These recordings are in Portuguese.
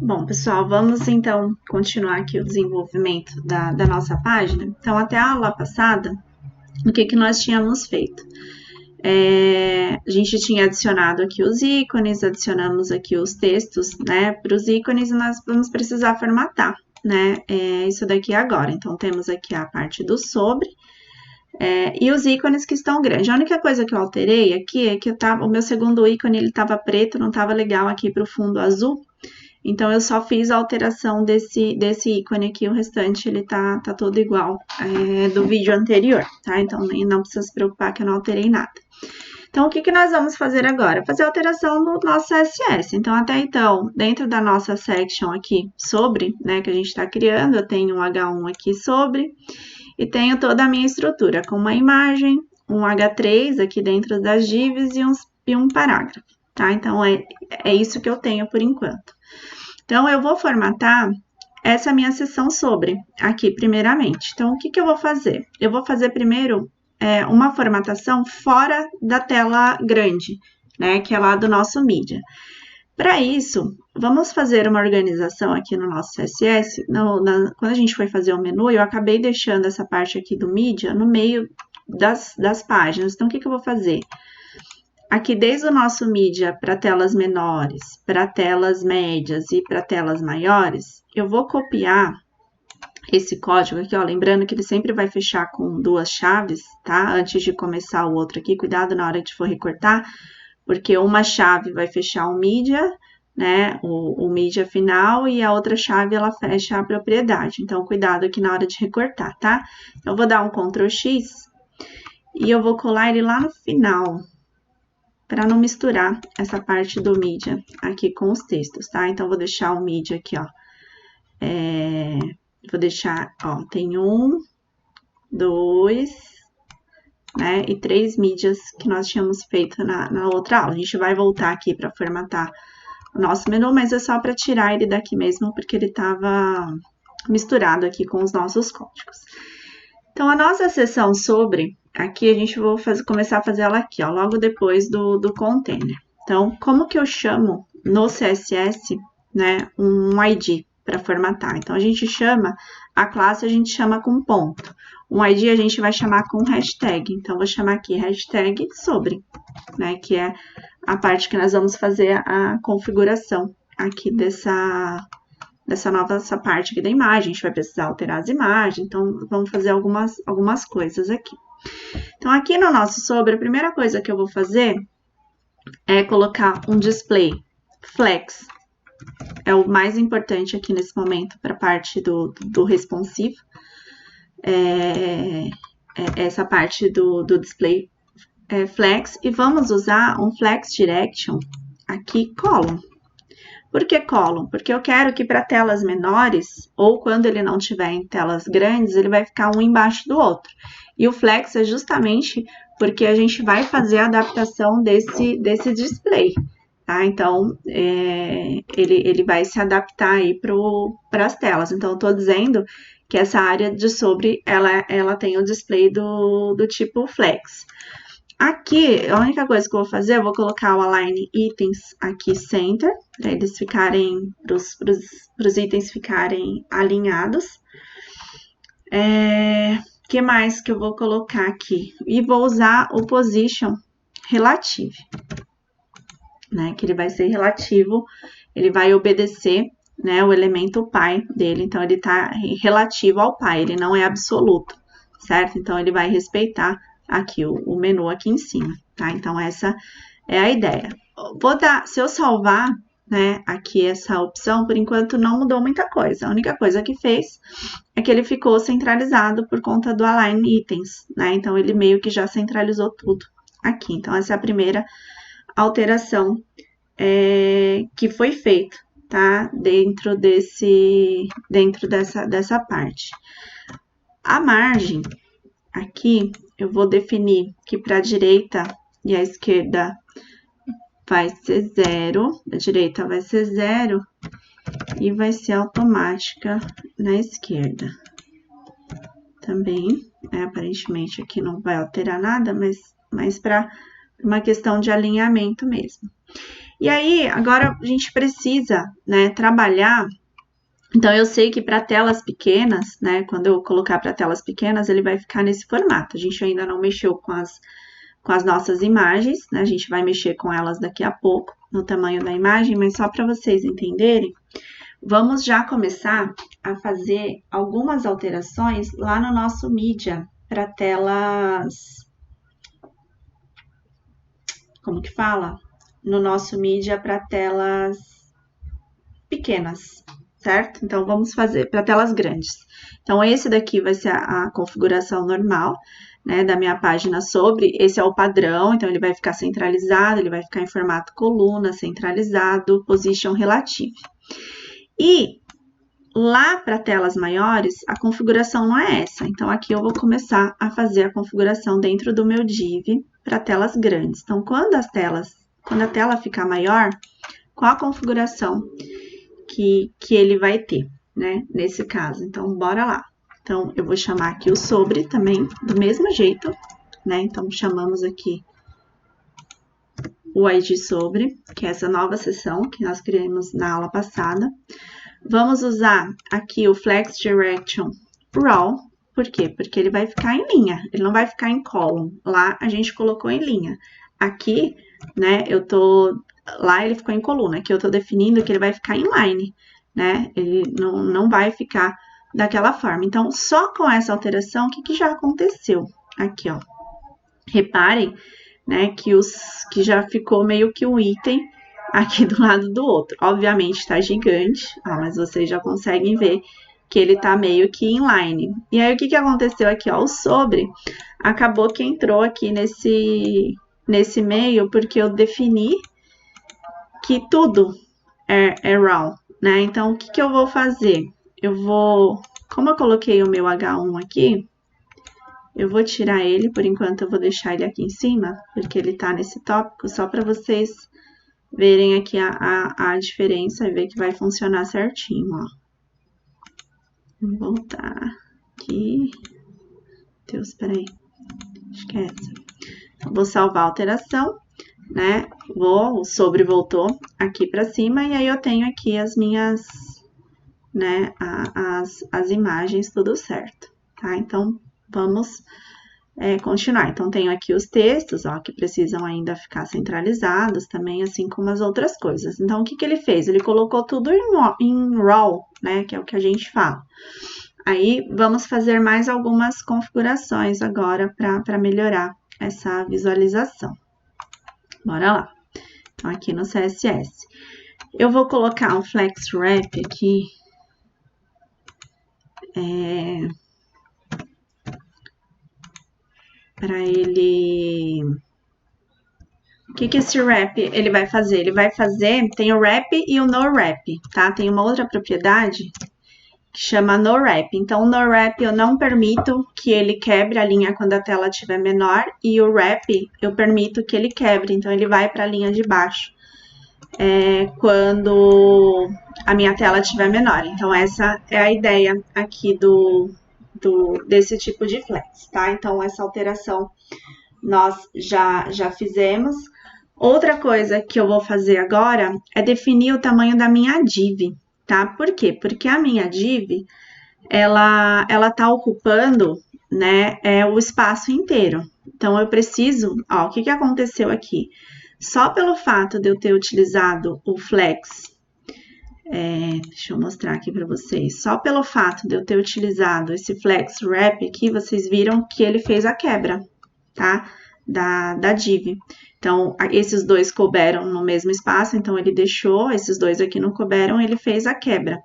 Bom, pessoal, vamos então continuar aqui o desenvolvimento da nossa página. Então, até a aula passada, o que nós tínhamos feito? A gente tinha adicionado aqui os ícones, adicionamos aqui os textos, né? Para os ícones, nós vamos precisar formatar, né? Isso daqui agora. Então, temos aqui a parte do sobre e os ícones que estão grandes. A única coisa que eu alterei aqui é que o meu segundo ícone ele estava preto, não estava legal aqui para o fundo azul. Então, eu só fiz a alteração desse ícone aqui, o restante ele tá todo igual do vídeo anterior, tá? Então, não precisa se preocupar que eu não alterei nada. Então, o que nós vamos fazer agora? Fazer a alteração do nosso CSS. Então, até então, dentro da nossa section aqui, sobre, né, que a gente está criando, eu tenho um H1 aqui sobre, e tenho toda a minha estrutura, com uma imagem, um H3 aqui dentro das divs e um parágrafo, tá? Então, é isso que eu tenho por enquanto. Então, eu vou formatar essa minha seção sobre aqui, primeiramente. Então, o que eu vou fazer? Eu vou fazer primeiro uma formatação fora da tela grande, né? Que é lá do nosso mídia. Para isso, vamos fazer uma organização aqui no nosso CSS. Quando a gente foi fazer o menu, eu acabei deixando essa parte aqui do mídia no meio das páginas. Então, o que eu vou fazer? Aqui, desde o nosso mídia para telas menores, para telas médias e para telas maiores, eu vou copiar esse código aqui, ó, lembrando que ele sempre vai fechar com duas chaves, tá? Antes de começar o outro aqui, cuidado na hora que for recortar, porque uma chave vai fechar o mídia, né, o mídia final, e a outra chave, ela fecha a propriedade. Então, cuidado aqui na hora de recortar, tá? Eu vou dar um Ctrl X e eu vou colar ele lá no final, para não misturar essa parte do mídia aqui com os textos, tá? Então, vou deixar o mídia aqui, ó. Vou deixar, ó, tem 1, 2, né? E 3 mídias que nós tínhamos feito na outra aula. A gente vai voltar aqui para formatar o nosso menu, mas é só para tirar ele daqui mesmo, porque ele estava misturado aqui com os nossos códigos. Então, a nossa seção sobre, aqui a gente vai começar a fazer ela aqui, ó, logo depois do container. Então, como que eu chamo no CSS, né, um ID para formatar? Então, a gente chama, a classe a gente chama com ponto. Um ID a gente vai chamar com hashtag. Então, vou chamar aqui hashtag sobre, né, que é a parte que nós vamos fazer a configuração aqui dessa parte aqui da imagem. A gente vai precisar alterar as imagens, então vamos fazer algumas coisas aqui. Então, aqui no nosso sobre, a primeira coisa que eu vou fazer é colocar um display flex. É o mais importante aqui nesse momento para a parte do responsivo. Essa parte do display flex. E vamos usar um flex direction aqui, column. Por que column? Porque eu quero que para telas menores, ou quando ele não tiver em telas grandes, ele vai ficar um embaixo do outro. E o flex é justamente porque a gente vai fazer a adaptação desse display, tá? Então, ele vai se adaptar aí para as telas. Então, eu estou dizendo que essa área de sobre, ela tem o display do tipo flex. Aqui, a única coisa que eu vou fazer, eu vou colocar o Align Items aqui Center, para eles ficarem, para os itens ficarem alinhados. Que mais que eu vou colocar aqui? E vou usar o Position Relative, né? Que ele vai ser relativo, ele vai obedecer, né, o elemento pi dele, então ele tá relativo ao pi, ele não é absoluto, certo? Então, ele vai respeitar aqui o menu aqui em cima, tá? Então, essa é a ideia. Se eu salvar, né, aqui essa opção, por enquanto não mudou muita coisa. A única coisa que fez é que ele ficou centralizado por conta do Align Items, né? Então, ele meio que já centralizou tudo aqui. Então, essa é a primeira alteração que foi feita, tá? Dentro dessa parte. A margem, aqui, eu vou definir que para a direita e a esquerda vai ser 0, a direita vai ser 0 e vai ser automática na esquerda. Também, aparentemente aqui não vai alterar nada, mas para uma questão de alinhamento mesmo. E aí, agora a gente precisa, né, trabalhar. Então, eu sei que para telas pequenas, né, quando eu colocar para telas pequenas, ele vai ficar nesse formato. A gente ainda não mexeu com as nossas imagens, né, a gente vai mexer com elas daqui a pouco, no tamanho da imagem, mas só para vocês entenderem, vamos já começar a fazer algumas alterações lá no nosso mídia para telas... Como que fala? No nosso mídia para telas pequenas, certo? Então, vamos fazer para telas grandes. Então, esse daqui vai ser a configuração normal, né, da minha página sobre. Esse é o padrão, então ele vai ficar centralizado, ele vai ficar em formato coluna, centralizado, position relative. E lá para telas maiores, a configuração não é essa. Então, aqui eu vou começar a fazer a configuração dentro do meu div para telas grandes. Então, quando a tela ficar maior, qual a configuração que ele vai ter, né, nesse caso? Então, bora lá. Então, eu vou chamar aqui o sobre também, do mesmo jeito, né? Então, chamamos aqui o ID sobre, que é essa nova seção que nós criamos na aula passada. Vamos usar aqui o Flex Direction Raw. Por quê? Porque ele vai ficar em linha, ele não vai ficar em column. Lá a gente colocou em linha. Aqui, né, lá ele ficou em coluna. Aqui eu tô definindo que ele vai ficar em line, né? Ele não vai ficar daquela forma. Então, só com essa alteração, o que já aconteceu? Aqui, ó. Reparem, né, que já ficou meio que um item aqui do lado do outro. Obviamente tá gigante, mas vocês já conseguem ver que ele tá meio que inline. E aí, o que aconteceu aqui, ó? O sobre acabou que entrou aqui nesse meio, porque eu defini que tudo é raw, né? Então, o que eu vou fazer? Como eu coloquei o meu H1 aqui, eu vou tirar ele, por enquanto eu vou deixar ele aqui em cima, porque ele tá nesse tópico, só para vocês verem aqui a diferença e ver que vai funcionar certinho, ó. Vou voltar aqui. Deus, peraí. Acho que é essa. Então, vou salvar a alteração, né? O sobre voltou aqui para cima, e aí eu tenho aqui as minhas, né, as imagens, tudo certo, tá? Então, vamos continuar. Então, tenho aqui os textos, ó, que precisam ainda ficar centralizados também, assim como as outras coisas. Então, o que ele fez? Ele colocou tudo em raw, né, que é o que a gente fala. Aí, vamos fazer mais algumas configurações agora para melhorar essa visualização. Bora lá. Então, aqui no CSS. Eu vou colocar um flex wrap aqui. Para ele... O que esse wrap ele vai fazer? Ele vai fazer... Tem o wrap e o no wrap, tá? Tem uma outra propriedade que chama no wrap. Então, no wrap eu não permito que ele quebre a linha quando a tela estiver menor, e o wrap eu permito que ele quebre, então ele vai para a linha de baixo quando a minha tela estiver menor. Então, essa é a ideia aqui desse tipo de flex, tá? Então, essa alteração nós já fizemos. Outra coisa que eu vou fazer agora é definir o tamanho da minha div, tá? Por quê? Porque a minha div, ela tá ocupando, né, o espaço inteiro. Então, eu preciso... Ó, o que aconteceu aqui? Só pelo fato de eu ter utilizado o flex... deixa eu mostrar aqui para vocês. Só pelo fato de eu ter utilizado esse flex wrap aqui, vocês viram que ele fez a quebra, tá? Da div. Então, esses dois couberam no mesmo espaço, então ele deixou, esses dois aqui não couberam, ele fez a quebra.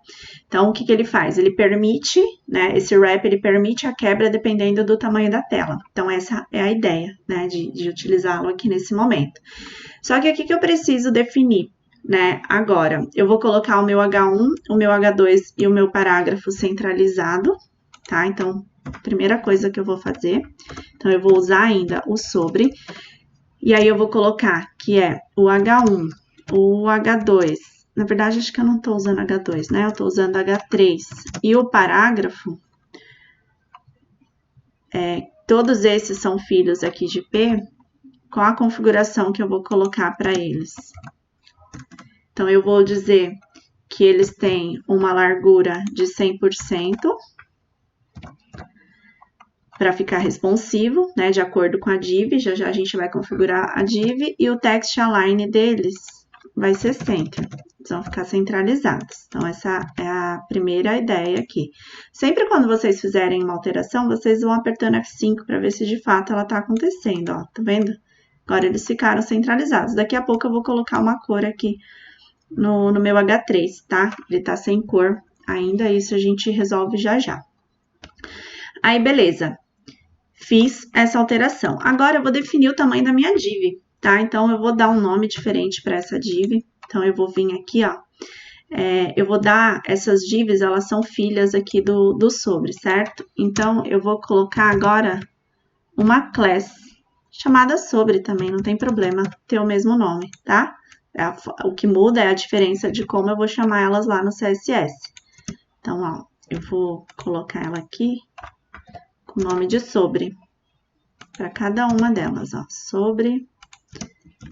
Então, o que ele faz? Ele permite, né, esse wrap, ele permite a quebra dependendo do tamanho da tela. Então, essa é a ideia, né, de utilizá-lo aqui nesse momento. Só que aqui que eu preciso definir, né, agora, eu vou colocar o meu H1, o meu H2 e o meu parágrafo centralizado, tá? Então, primeira coisa que eu vou fazer, então, eu vou usar ainda o sobre, e aí eu vou colocar que é o H1, o H2, na verdade, acho que eu não tô usando H2, né? Eu tô usando H3, e o parágrafo, todos esses são filhos aqui de P, qual a configuração que eu vou colocar para eles? Então, eu vou dizer que eles têm uma largura de 100%, para ficar responsivo, né, de acordo com a div, já já a gente vai configurar a div, e o text align deles vai ser center, eles vão ficar centralizados. Então, essa é a primeira ideia aqui. Sempre quando vocês fizerem uma alteração, vocês vão apertando F5 para ver se de fato ela está acontecendo, ó, tá vendo? Agora eles ficaram centralizados. Daqui a pouco eu vou colocar uma cor aqui no meu H3, tá? Ele tá sem cor ainda, isso a gente resolve já já. Aí, beleza. Fiz essa alteração. Agora, eu vou definir o tamanho da minha div, tá? Então, eu vou dar um nome diferente para essa div. Então, eu vou vir aqui, ó. Eu vou dar, essas divs, elas são filhas aqui do sobre, certo? Então, eu vou colocar agora uma class chamada sobre também, não tem problema ter o mesmo nome, tá? O que muda é a diferença de como eu vou chamar elas lá no CSS. Então, ó, eu vou colocar ela aqui com o nome de sobre, para cada uma delas, ó, sobre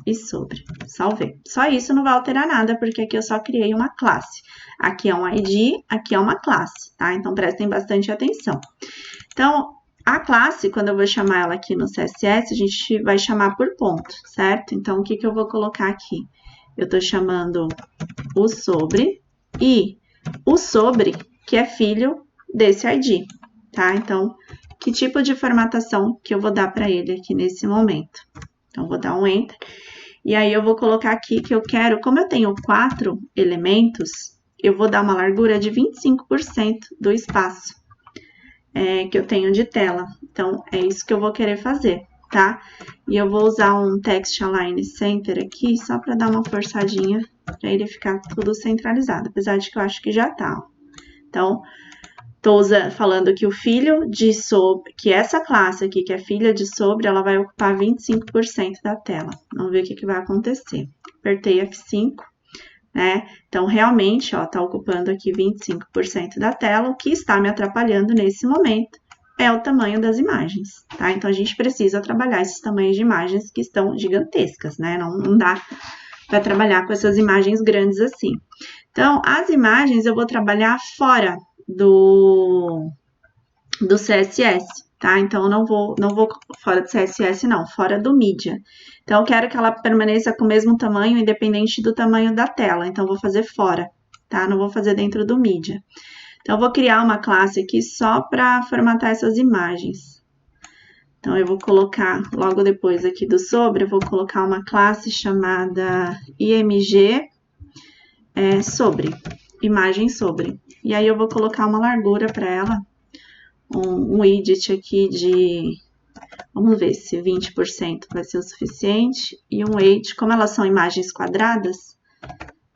e sobre. Salvei. Só isso não vai alterar nada, porque aqui eu só criei uma classe. Aqui é um ID, aqui é uma classe, tá? Então, prestem bastante atenção. Então, a classe, quando eu vou chamar ela aqui no CSS, a gente vai chamar por ponto, certo? Então, o que que eu vou colocar aqui? Eu tô chamando o sobre e o sobre, que é filho desse ID, tá? Então, que tipo de formatação que eu vou dar para ele aqui nesse momento? Então, vou dar um Enter. E aí, eu vou colocar aqui que eu quero, como eu tenho 4 elementos, eu vou dar uma largura de 25% do espaço que eu tenho de tela. Então, é isso que eu vou querer fazer, tá? E eu vou usar um Text Align Center aqui, só para dar uma forçadinha, para ele ficar tudo centralizado, apesar de que eu acho que já tá, ó. Então, tô falando que o filho de sobre, que essa classe aqui, que é filha de sobre, ela vai ocupar 25% da tela. Vamos ver o que vai acontecer. Apertei F5, né? Então, realmente, ó, tá ocupando aqui 25% da tela. O que está me atrapalhando nesse momento é o tamanho das imagens, tá? Então, a gente precisa trabalhar esses tamanhos de imagens que estão gigantescas, né? Não dá para trabalhar com essas imagens grandes assim. Então, as imagens eu vou trabalhar fora do CSS, tá? Então, eu não vou fora do CSS, não, fora do Media. Então, eu quero que ela permaneça com o mesmo tamanho, independente do tamanho da tela. Então, eu vou fazer fora, tá? Não vou fazer dentro do Media. Então, eu vou criar uma classe aqui só para formatar essas imagens. Então, eu vou colocar, logo depois aqui do sobre, eu vou colocar uma classe chamada img sobre, imagem sobre. E aí, eu vou colocar uma largura para ela, um widget aqui de, vamos ver se 20% vai ser o suficiente, e um weight, como elas são imagens quadradas,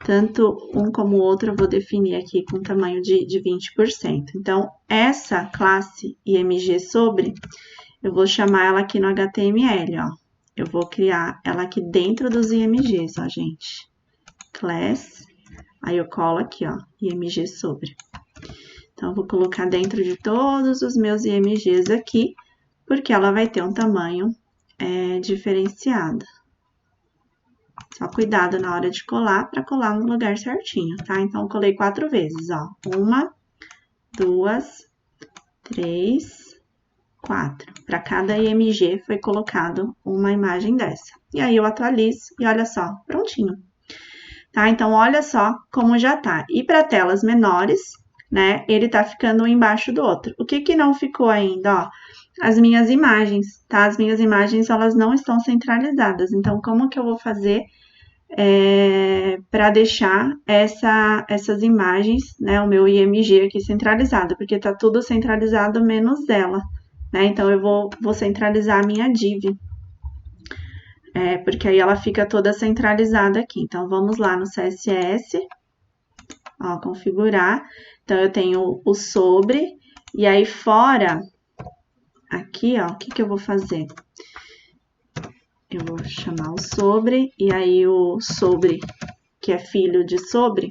tanto um como o outro eu vou definir aqui com tamanho de 20%. Então, essa classe img sobre, eu vou chamar ela aqui no HTML, ó. Eu vou criar ela aqui dentro dos imgs, ó, gente. Class, aí eu colo aqui, ó, img sobre. Então, eu vou colocar dentro de todos os meus imgs aqui, porque ela vai ter um tamanho diferenciado. Só cuidado na hora de colar, para colar no lugar certinho, tá? Então, eu colei 4 vezes, ó. 1, 2, 3, 4. Para cada img foi colocado uma imagem dessa. E aí, eu atualizo e olha só, prontinho. Tá? Então, olha só como já tá. E para telas menores, né, ele tá ficando um embaixo do outro. O que que não ficou ainda, ó? As minhas imagens, tá? As minhas imagens, elas não estão centralizadas. Então, como que eu vou fazer para deixar essas imagens, né, o meu img aqui centralizado? Porque tá tudo centralizado menos ela, né? Então, eu vou centralizar a minha div. Porque aí ela fica toda centralizada aqui. Então, vamos lá no CSS, ó, configurar. Então, eu tenho o sobre, e aí fora, aqui, ó, o que que eu vou fazer? Eu vou chamar o sobre, e aí o sobre, que é filho de sobre,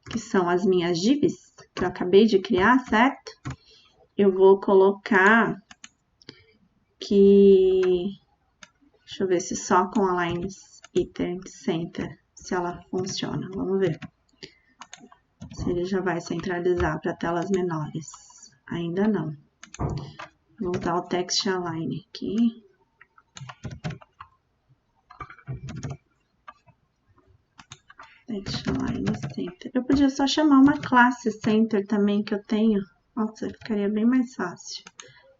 que são as minhas divs, que eu acabei de criar, certo? Eu vou colocar que... Deixa eu ver se só com align iter center se ela funciona. Vamos ver se ele já vai centralizar para telas menores. Ainda não. Vou usar o Text Align aqui. Text Align Center. Eu podia só chamar uma classe Center também que eu tenho. Nossa, ficaria bem mais fácil.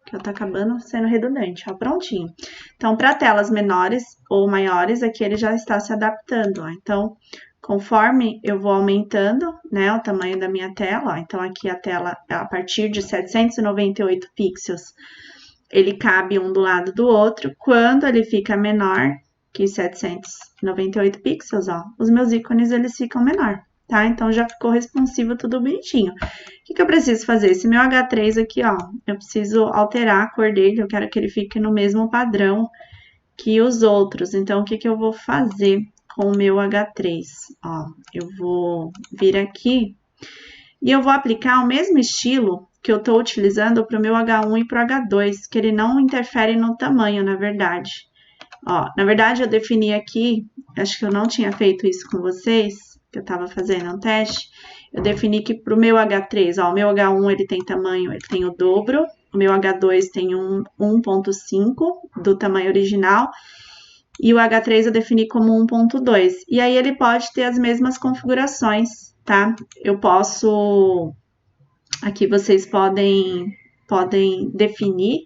Que tá acabando sendo redundante, ó, prontinho. Então, para telas menores ou maiores, aqui ele já está se adaptando, ó. Então, conforme eu vou aumentando, né, o tamanho da minha tela, ó, então aqui a tela, a partir de 798 pixels, ele cabe um do lado do outro. Quando ele fica menor que 798 pixels, ó, os meus ícones, eles ficam menor, tá? Então, já ficou responsivo, tudo bonitinho. O que eu preciso fazer? Esse meu H3 aqui, ó, eu preciso alterar a cor dele, eu quero que ele fique no mesmo padrão que os outros. Então, o que eu vou fazer com o meu H3? Ó, eu vou vir aqui e eu vou aplicar o mesmo estilo que eu estou utilizando para o meu H1 e para o H2, que ele não interfere no tamanho, na verdade. Ó, na verdade, eu defini aqui, acho que eu não tinha feito isso com vocês, que eu estava fazendo um teste, eu defini que para o meu H3, ó, o meu H1 ele tem tamanho, ele tem o dobro, o meu H2 tem 1.5 do tamanho original, e o H3 eu defini como 1.2. E aí ele pode ter as mesmas configurações, tá? Eu posso, aqui vocês podem definir,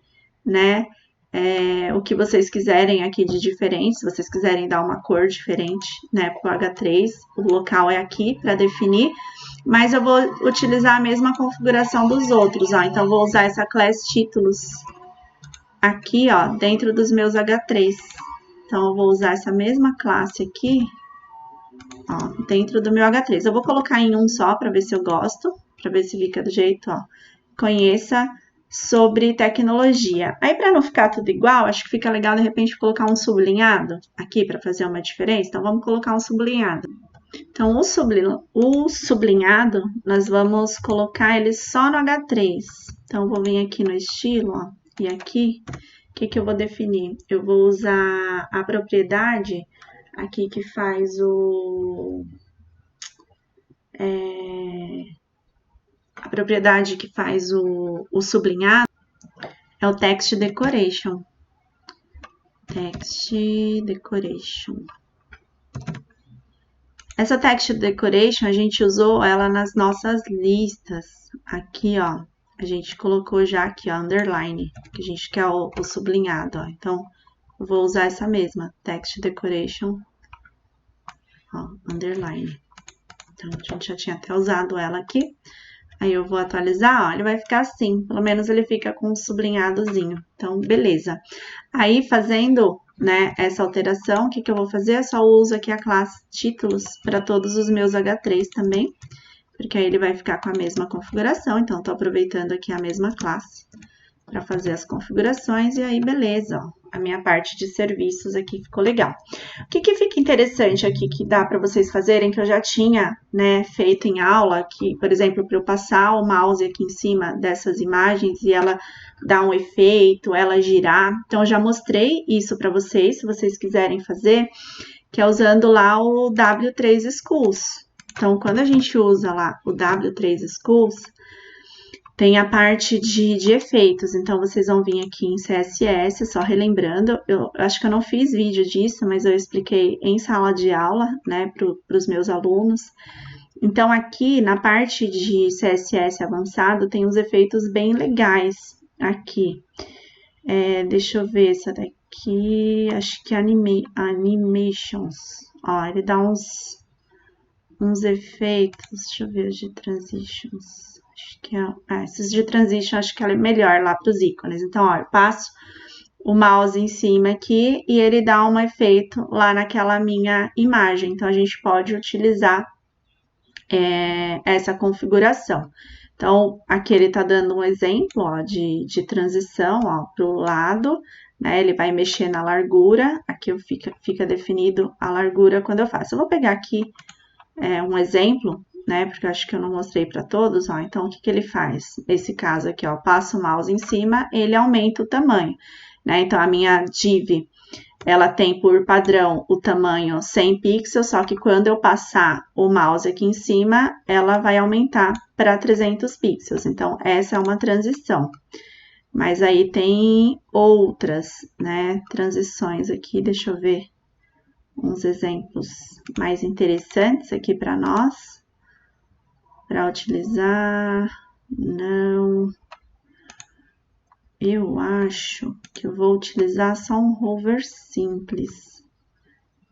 né? O que vocês quiserem aqui de diferente, se vocês quiserem dar uma cor diferente, né, para o H3, o local é aqui para definir, mas eu vou utilizar a mesma configuração dos outros, ó, então vou usar essa class títulos aqui, ó, dentro dos meus H3, então eu vou usar essa mesma classe aqui, ó, dentro do meu H3, eu vou colocar em um só para ver se eu gosto, para ver se fica do jeito, ó, conheça sobre tecnologia. Aí, para não ficar tudo igual, acho que fica legal, de repente, colocar um sublinhado aqui para fazer uma diferença. Então, vamos colocar um sublinhado. Então, o sublinhado, nós vamos colocar ele só no H3. Então, vou vir aqui no estilo, ó, e aqui, o que eu vou definir? Eu vou usar a propriedade aqui que faz a propriedade que faz o sublinhado é o Text Decoration. Text Decoration. Essa Text Decoration, a gente usou ela nas nossas listas. Aqui, ó, a gente colocou já aqui, ó, underline, que a gente quer o sublinhado, ó. Então, eu vou usar essa mesma, Text Decoration, ó, underline. Então, a gente já tinha até usado ela aqui. Aí eu vou atualizar, ó, ele vai ficar assim, pelo menos ele fica com um sublinhadozinho. Então, beleza. Aí, fazendo, né, essa alteração, o que eu vou fazer? Eu só uso aqui a classe títulos para todos os meus H3 também, porque aí ele vai ficar com a mesma configuração. Então, tô aproveitando aqui a mesma classe para fazer as configurações, e aí, beleza, ó. A minha parte de serviços aqui ficou legal. O que fica interessante aqui que dá para vocês fazerem, que eu já tinha, né, feito em aula, que, por exemplo, para eu passar o mouse aqui em cima dessas imagens e ela dar um efeito, ela girar. Então, eu já mostrei isso para vocês, se vocês quiserem fazer, que é usando lá o W3 Schools. Então, quando a gente usa lá o W3 Schools, tem a parte de efeitos, então vocês vão vir aqui em CSS, só relembrando, eu acho que eu não fiz vídeo disso, mas eu expliquei em sala de aula, né, para os meus alunos. Então, aqui na parte de CSS avançado, tem uns efeitos bem legais aqui. Deixa eu ver essa daqui, acho que é Animations. Ó, ele dá uns efeitos, deixa eu ver os de Transitions. Acho que esses de transition, acho que ela é melhor lá para os ícones. Então, ó, eu passo o mouse em cima aqui e ele dá um efeito lá naquela minha imagem. Então, a gente pode utilizar essa configuração. Então, aqui ele tá dando um exemplo, ó, de transição, ó, para o lado, né? Ele vai mexer na largura. Aqui fica definido a largura quando eu faço. Eu vou pegar aqui um exemplo, né, porque eu acho que eu não mostrei para todos, ó, então o que ele faz? Nesse caso aqui, ó, passa o mouse em cima, ele aumenta o tamanho, né, então a minha div ela tem por padrão o tamanho 100 pixels, só que quando eu passar o mouse aqui em cima, ela vai aumentar para 300 pixels. Então, essa é uma transição. Mas aí tem outras, né, transições aqui, deixa eu ver uns exemplos mais interessantes aqui para nós, para utilizar. Não, eu acho que eu vou utilizar só um hover simples.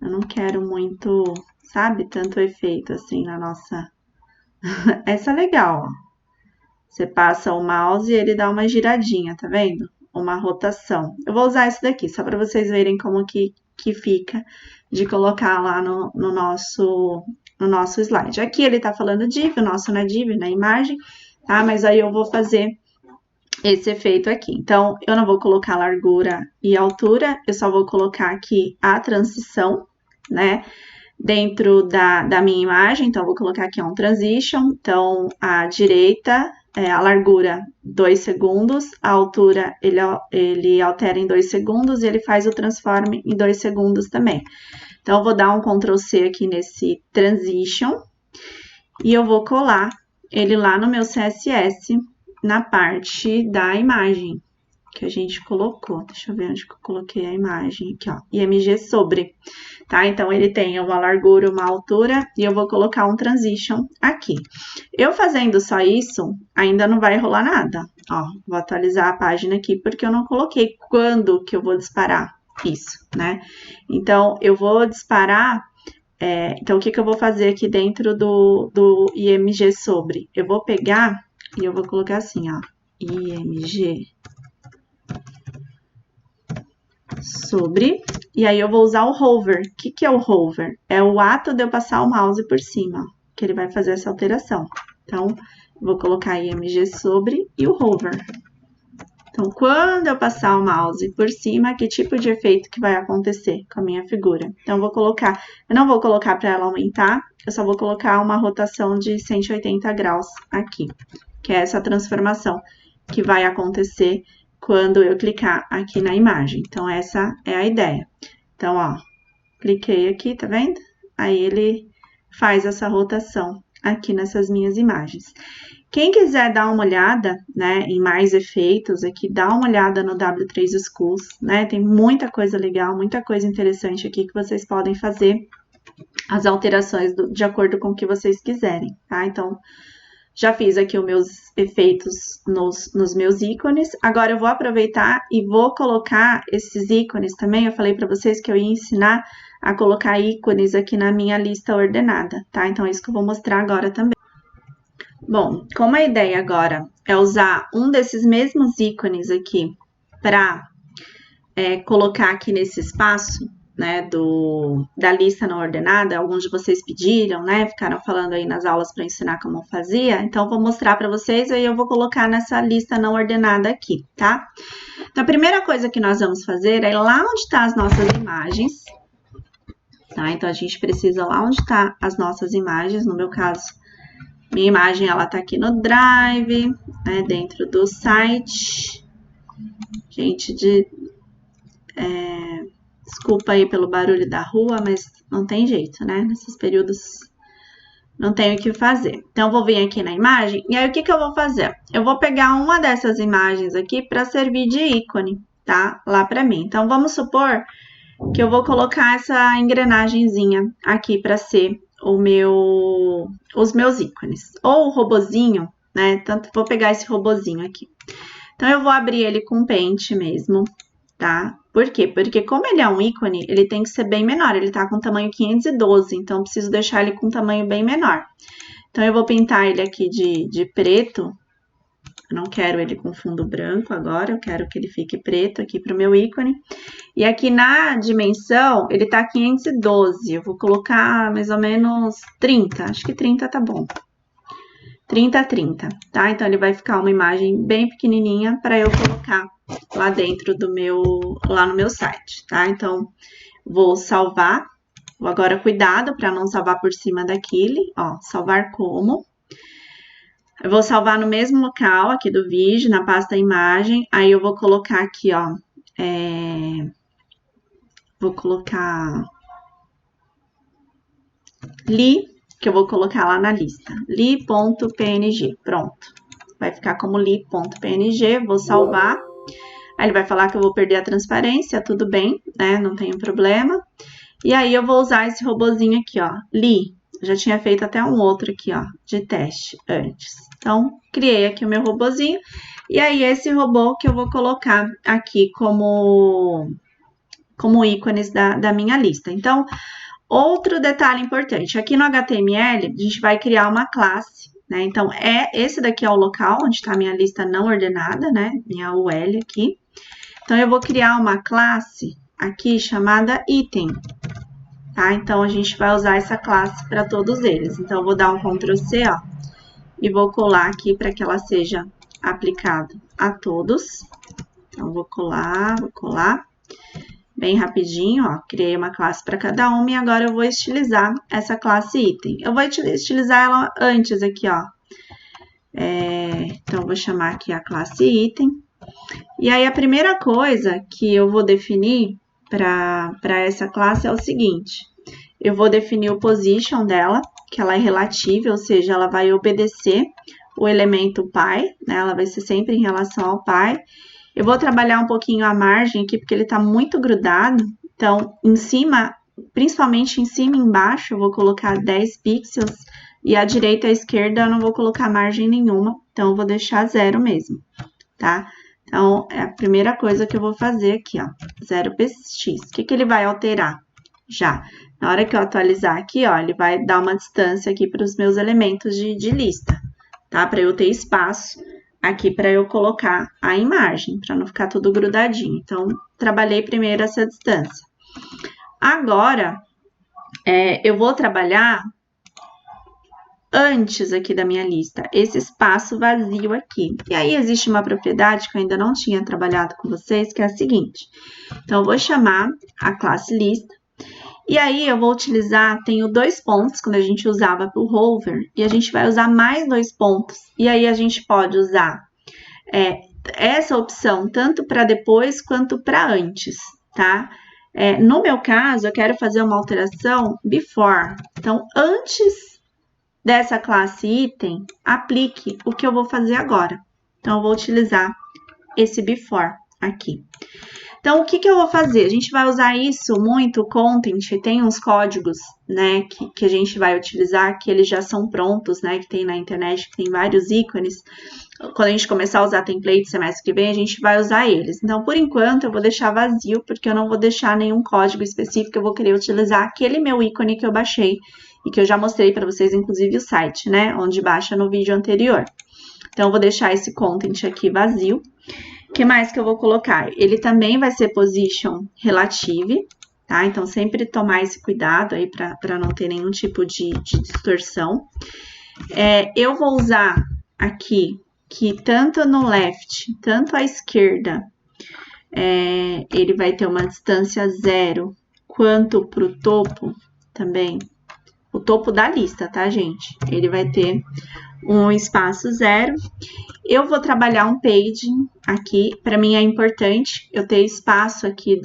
Eu não quero muito, sabe, tanto efeito assim na nossa. Essa é legal, ó. Você passa o mouse e ele dá uma giradinha, tá vendo? Uma rotação. Eu vou usar esse daqui, só para vocês verem como que fica de colocar lá no nosso slide. Aqui ele tá falando div, o nosso não é div, na imagem, tá? Mas aí eu vou fazer esse efeito aqui. Então, eu não vou colocar largura e altura, eu só vou colocar aqui a transição, né? Dentro da minha imagem, então, eu vou colocar aqui um transition. Então, a direita, a largura 2 segundos, a altura ele altera em 2 segundos e ele faz o transform em 2 segundos também. Então, eu vou dar um Ctrl C aqui nesse transition e eu vou colar ele lá no meu CSS, na parte da imagem que a gente colocou. Deixa eu ver onde que eu coloquei a imagem aqui, ó. IMG sobre, tá? Então, ele tem uma largura, uma altura, e eu vou colocar um transition aqui. Eu fazendo só isso, ainda não vai rolar nada. Ó, vou atualizar a página aqui, porque eu não coloquei quando que eu vou disparar isso, né? Então, eu vou disparar... então, o que que eu vou fazer aqui dentro do IMG sobre? Eu vou pegar e eu vou colocar assim, ó, IMG sobre, e aí eu vou usar o hover. O que que é o hover? É o ato de eu passar o mouse por cima, que ele vai fazer essa alteração. Então, vou colocar IMG sobre e o hover. Então, quando eu passar o mouse por cima, que tipo de efeito que vai acontecer com a minha figura? Então, eu não vou colocar para ela aumentar, eu só vou colocar uma rotação de 180 graus aqui, que é essa transformação que vai acontecer quando eu clicar aqui na imagem. Então, essa é a ideia. Então, ó, cliquei aqui, tá vendo? Aí, ele faz essa rotação aqui nessas minhas imagens. Quem quiser dar uma olhada, né, em mais efeitos aqui, dá uma olhada no W3 Schools, né? Tem muita coisa legal, muita coisa interessante aqui que vocês podem fazer as alterações de acordo com o que vocês quiserem, tá? Então, já fiz aqui os meus efeitos nos meus ícones. Agora, eu vou aproveitar e vou colocar esses ícones também. Eu falei para vocês que eu ia ensinar a colocar ícones aqui na minha lista ordenada, tá? Então, é isso que eu vou mostrar agora também. Bom, como a ideia agora é usar um desses mesmos ícones aqui para colocar aqui nesse espaço, né, da lista não ordenada, alguns de vocês pediram, né, ficaram falando aí nas aulas para ensinar como fazia, então vou mostrar para vocês e aí eu vou colocar nessa lista não ordenada aqui, tá? Então, a primeira coisa que nós vamos fazer é lá onde tá as nossas imagens, tá? Então, a gente precisa lá onde tá as nossas imagens, no meu caso, minha imagem, ela tá aqui no Drive, né, dentro do site. Gente, desculpa aí pelo barulho da rua, mas não tem jeito, né? Nesses períodos não tenho o que fazer. Então, eu vou vir aqui na imagem, e aí o que que eu vou fazer? Eu vou pegar uma dessas imagens aqui para servir de ícone, tá? Lá para mim. Então, vamos supor que eu vou colocar essa engrenagemzinha aqui para ser os meus ícones. Ou o robozinho, né? Tanto vou pegar esse robozinho aqui. Então, eu vou abrir ele com pente mesmo, tá? Por quê? Porque como ele é um ícone, ele tem que ser bem menor. Ele tá com tamanho 512, então eu preciso deixar ele com tamanho bem menor. Então, eu vou pintar ele aqui de preto. Eu não quero ele com fundo branco agora, eu quero que ele fique preto aqui para o meu ícone. E aqui na dimensão, ele tá 512, eu vou colocar mais ou menos 30, acho que 30 tá bom. 30, 30, tá? Então, ele vai ficar uma imagem bem pequenininha para eu colocar lá dentro lá no meu site, tá? Então, vou salvar. Agora, cuidado para não salvar por cima daquele, ó, salvar como. Eu vou salvar no mesmo local aqui do vídeo, na pasta imagem, aí eu vou colocar aqui, ó, vou colocar li, que eu vou colocar lá na lista, li.png, pronto. Vai ficar como li.png, vou salvar. Aí ele vai falar que eu vou perder a transparência, tudo bem, né? Não tem problema. E aí eu vou usar esse robozinho aqui, ó, li. Já tinha feito até um outro aqui, ó, de teste antes. Então, criei aqui o meu robozinho. E aí, esse robô que eu vou colocar aqui como ícones da minha lista. Então, outro detalhe importante. Aqui no HTML, a gente vai criar uma classe, né? Então, esse daqui é o local onde está a minha lista não ordenada, né? Minha UL aqui. Então, eu vou criar uma classe aqui chamada item. Tá? Então, a gente vai usar essa classe para todos eles. Então, eu vou dar um Ctrl+C, ó, e vou colar aqui para que ela seja aplicada a todos. Então, vou colar, bem rapidinho, ó, criei uma classe para cada uma e agora eu vou estilizar essa classe item. Eu vou estilizar ela antes aqui, ó. Então, eu vou chamar aqui a classe item. E aí, a primeira coisa que eu vou definir para essa classe é o seguinte. Eu vou definir o position dela, que ela é relativa, ou seja, ela vai obedecer o elemento pi, né? Ela vai ser sempre em relação ao pi. Eu vou trabalhar um pouquinho a margem aqui, porque ele tá muito grudado. Então, em cima, principalmente em cima e embaixo, eu vou colocar 10 pixels. E à direita e à esquerda eu não vou colocar margem nenhuma. Então, eu vou deixar 0 mesmo, tá? Então, é a primeira coisa que eu vou fazer aqui, ó, 0px. O que ele vai alterar? Já, na hora que eu atualizar aqui, ó, ele vai dar uma distância aqui para os meus elementos de lista, tá? Para eu ter espaço aqui para eu colocar a imagem, para não ficar tudo grudadinho. Então, trabalhei primeiro essa distância. Agora, eu vou trabalhar antes aqui da minha lista, esse espaço vazio aqui. E aí, existe uma propriedade que eu ainda não tinha trabalhado com vocês, que é a seguinte. Então, eu vou chamar a classe lista. E aí, eu vou utilizar, tenho 2 pontos, quando a gente usava para o hover, e a gente vai usar mais 2 pontos. E aí, a gente pode usar essa opção tanto para depois quanto para antes, tá? No meu caso, eu quero fazer uma alteração before. Então, antes dessa classe item, aplique o que eu vou fazer agora. Então, eu vou utilizar esse before aqui. Então, o que eu vou fazer? A gente vai usar isso muito, content, tem uns códigos, né, que a gente vai utilizar, que eles já são prontos, né, que tem na internet, que tem vários ícones. Quando a gente começar a usar template semestre que vem, a gente vai usar eles. Então, por enquanto, eu vou deixar vazio, porque eu não vou deixar nenhum código específico, eu vou querer utilizar aquele meu ícone que eu baixei, e que eu já mostrei para vocês, inclusive, o site, né, onde baixa no vídeo anterior. Então, eu vou deixar esse content aqui vazio. O que mais que eu vou colocar? Ele também vai ser position relative, tá? Então, sempre tomar esse cuidado aí para não ter nenhum tipo de distorção. Eu vou usar aqui que tanto no left, tanto à esquerda, ele vai ter uma distância 0, quanto para o topo também, o topo da lista, tá, gente? Ele vai ter um espaço 0. Eu vou trabalhar um paging aqui. Para mim é importante eu ter espaço aqui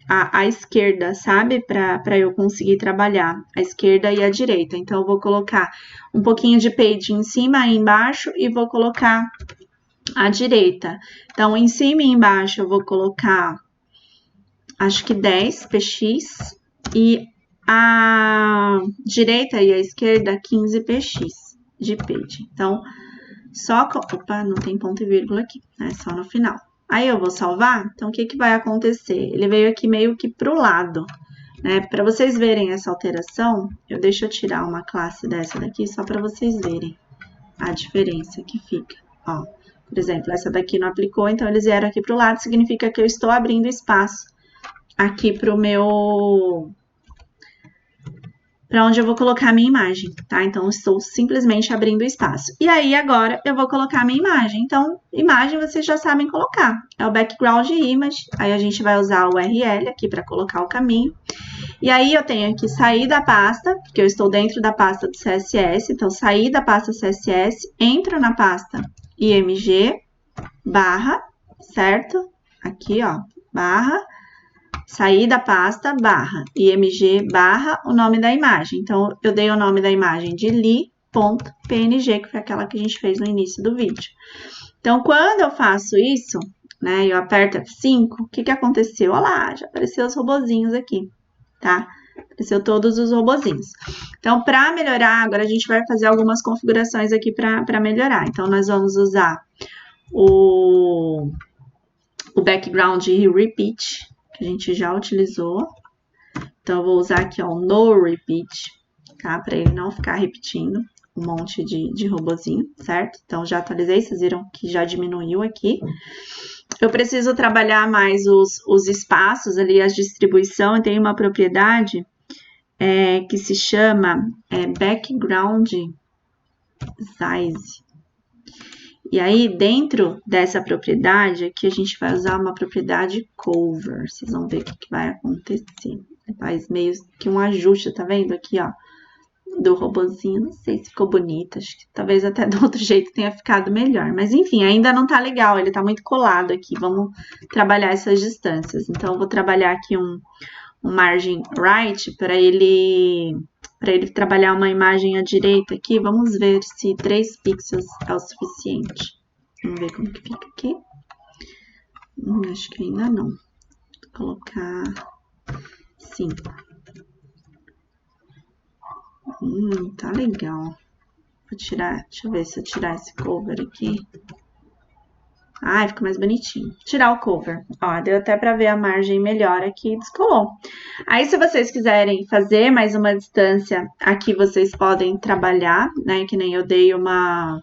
à esquerda, sabe? Para eu conseguir trabalhar a esquerda e a direita. Então, eu vou colocar um pouquinho de paging em cima e embaixo e vou colocar a direita. Então, em cima e embaixo eu vou colocar, acho que 10 px e a direita e a esquerda 15 px de page. Então, opa, não tem ponto e vírgula aqui, né? Só no final. Aí eu vou salvar, então o que vai acontecer? Ele veio aqui meio que pro lado, né? Para vocês verem essa alteração, deixa eu tirar uma classe dessa daqui só para vocês verem a diferença que fica. Ó, por exemplo, essa daqui não aplicou, então eles vieram aqui pro lado, significa que eu estou abrindo espaço aqui pro meu... para onde eu vou colocar a minha imagem, tá? Então, estou simplesmente abrindo espaço. E aí, agora, eu vou colocar a minha imagem. Então, imagem vocês já sabem colocar. É o background image. Aí, a gente vai usar o URL aqui para colocar o caminho. E aí, eu tenho que sair da pasta, porque eu estou dentro da pasta do CSS. Então, sair da pasta CSS, entro na pasta img, barra, certo? Aqui, ó, barra, sair da pasta, barra, img, barra, o nome da imagem. Então, eu dei o nome da imagem de li.png, que foi aquela que a gente fez no início do vídeo. Então, quando eu faço isso, né, eu aperto F5, o que aconteceu? Olha lá, já apareceu os robozinhos aqui, tá? Apareceu todos os robozinhos. Então, para melhorar, agora a gente vai fazer algumas configurações aqui para melhorar. Então, nós vamos usar o background repeat, que a gente já utilizou. Então, eu vou usar aqui, ó, o no repeat, tá? Para ele não ficar repetindo um monte de robozinho, certo? Então, já atualizei, vocês viram que já diminuiu aqui. Eu preciso trabalhar mais os espaços ali, a distribuição. Tem uma propriedade que se chama background size. E aí, dentro dessa propriedade, aqui a gente vai usar uma propriedade cover. Vocês vão ver o que vai acontecer. Faz meio que um ajuste, tá vendo aqui, ó, do robozinho. Não sei se ficou bonito, acho que talvez até do outro jeito tenha ficado melhor. Mas enfim, ainda não tá legal, ele tá muito colado aqui. Vamos trabalhar essas distâncias. Então, eu vou trabalhar aqui um margin right para ele trabalhar uma imagem à direita aqui. Vamos ver se 3 pixels é o suficiente. Vamos ver como que fica aqui. Acho que ainda não. Vou colocar 5. Tá legal. Vou tirar, deixa eu ver se eu tirar esse cover aqui. Ai, fica mais bonitinho. Vou tirar o cover. Ó, deu até pra ver a margem melhor aqui, descolou. Aí, se vocês quiserem fazer mais uma distância, aqui vocês podem trabalhar, né? Que nem eu dei uma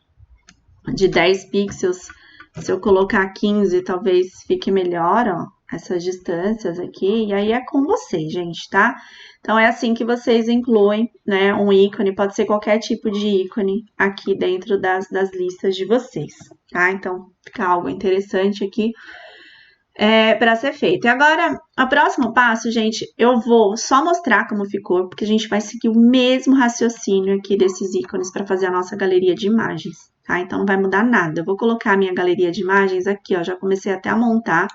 de 10 pixels. Se eu colocar 15, talvez fique melhor, ó, essas distâncias aqui. E aí é com vocês, gente, tá? Então, é assim que vocês incluem, né, um ícone, pode ser qualquer tipo de ícone aqui dentro das listas de vocês, tá? Então, fica algo interessante aqui para ser feito. E agora, o próximo passo, gente, eu vou só mostrar como ficou, porque a gente vai seguir o mesmo raciocínio aqui desses ícones para fazer a nossa galeria de imagens, tá? Então, não vai mudar nada. Eu vou colocar a minha galeria de imagens aqui, ó, já comecei até a montar.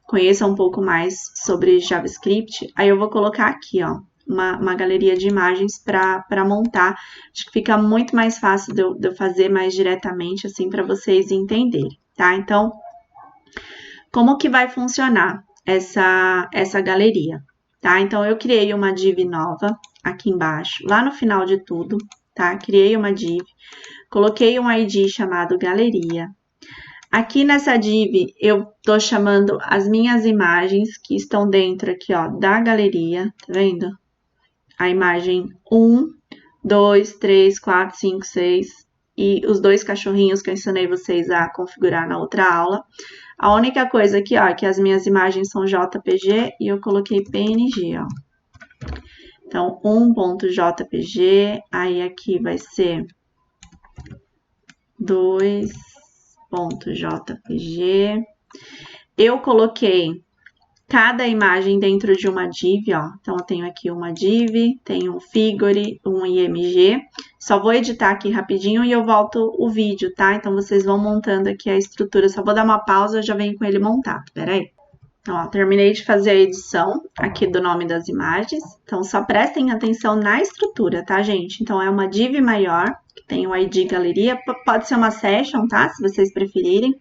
Conheça um pouco mais sobre JavaScript, aí eu vou colocar aqui, ó, uma galeria de imagens para montar. Acho que fica muito mais fácil de eu fazer mais diretamente, assim, para vocês entenderem, tá? Então, como que vai funcionar essa galeria, tá? Então, eu criei uma div nova aqui embaixo, lá no final de tudo, tá? Criei uma div, coloquei um ID chamado galeria. Aqui nessa div, eu tô chamando as minhas imagens que estão dentro aqui, ó, da galeria, tá vendo? A imagem 1, 2, 3, 4, 5, 6 e os 2 cachorrinhos que eu ensinei vocês a configurar na outra aula. A única coisa aqui, ó, é que as minhas imagens são JPG e eu coloquei PNG, ó. Então, 1.jpg, aí aqui vai ser 2.jpg. Eu coloquei cada imagem dentro de uma div, ó. Então, eu tenho aqui uma div, tenho um figure, um img. Só vou editar aqui rapidinho e eu volto o vídeo, tá? Então, vocês vão montando aqui a estrutura. Só vou dar uma pausa, eu já venho com ele montado. Pera aí. Então, ó, terminei de fazer a edição aqui do nome das imagens. Então, só prestem atenção na estrutura, tá, gente? Então, é uma div maior, que tem o ID galeria. Pode ser uma session, tá? Se vocês preferirem.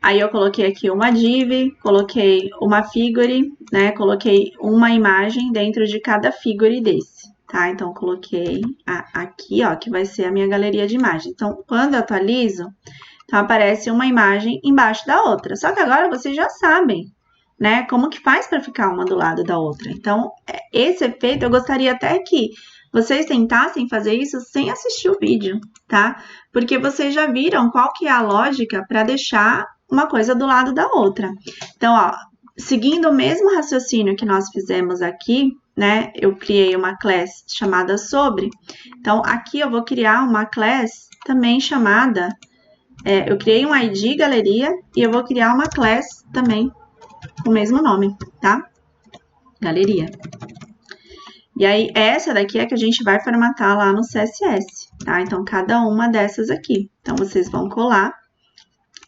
Aí eu coloquei aqui uma div, coloquei uma figure, né? Coloquei uma imagem dentro de cada figure desse, tá? Então, coloquei aqui, ó, que vai ser a minha galeria de imagens. Então, quando eu atualizo, então aparece uma imagem embaixo da outra. Só que agora vocês já sabem, né? Como que faz para ficar uma do lado da outra. Então, esse efeito eu gostaria até que vocês tentassem fazer isso sem assistir o vídeo, tá? Porque vocês já viram qual que é a lógica para deixar uma coisa do lado da outra. Então, ó, seguindo o mesmo raciocínio que nós fizemos aqui, né? Eu criei uma class chamada sobre. Então, aqui eu vou criar uma class também chamada... eu criei um ID galeria e eu vou criar uma class também com o mesmo nome, tá? Galeria. E aí, essa daqui é que a gente vai formatar lá no CSS, tá? Então, cada uma dessas aqui. Então, vocês vão colar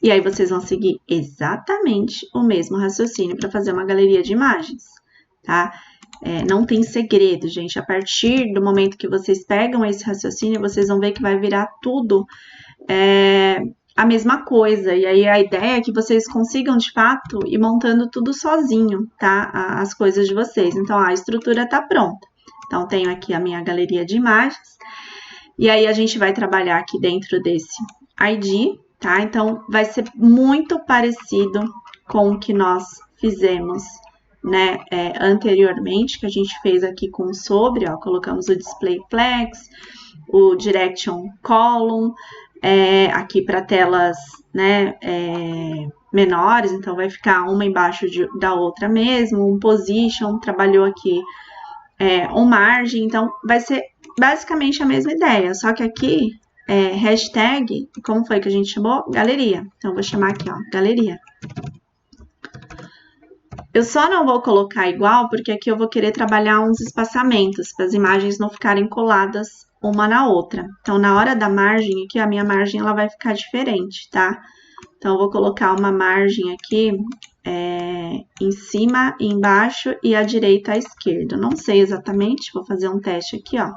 E aí vocês vão seguir exatamente o mesmo raciocínio para fazer uma galeria de imagens, tá? Não tem segredo, gente. A partir do momento que vocês pegam esse raciocínio, vocês vão ver que vai virar tudo a mesma coisa. E aí a ideia é que vocês consigam, de fato, ir montando tudo sozinho, tá? As coisas de vocês. Então, a estrutura tá pronta. Então, tenho aqui a minha galeria de imagens. E aí, a gente vai trabalhar aqui dentro desse ID, tá? Então, vai ser muito parecido com o que nós fizemos, né, anteriormente, que a gente fez aqui com o sobre, ó, colocamos o display flex, o direction column, aqui para telas, né, menores, então vai ficar uma embaixo da outra mesmo, um position, trabalhou aqui um margem, então vai ser basicamente a mesma ideia, só que aqui, hashtag, como foi que a gente chamou? Galeria. Então, eu vou chamar aqui, ó, galeria. Eu só não vou colocar igual, porque aqui eu vou querer trabalhar uns espaçamentos, para as imagens não ficarem coladas uma na outra. Então, na hora da margem aqui, a minha margem ela vai ficar diferente, tá? Então, eu vou colocar uma margem aqui em cima, embaixo e à direita e à esquerda. Não sei exatamente, vou fazer um teste aqui, ó.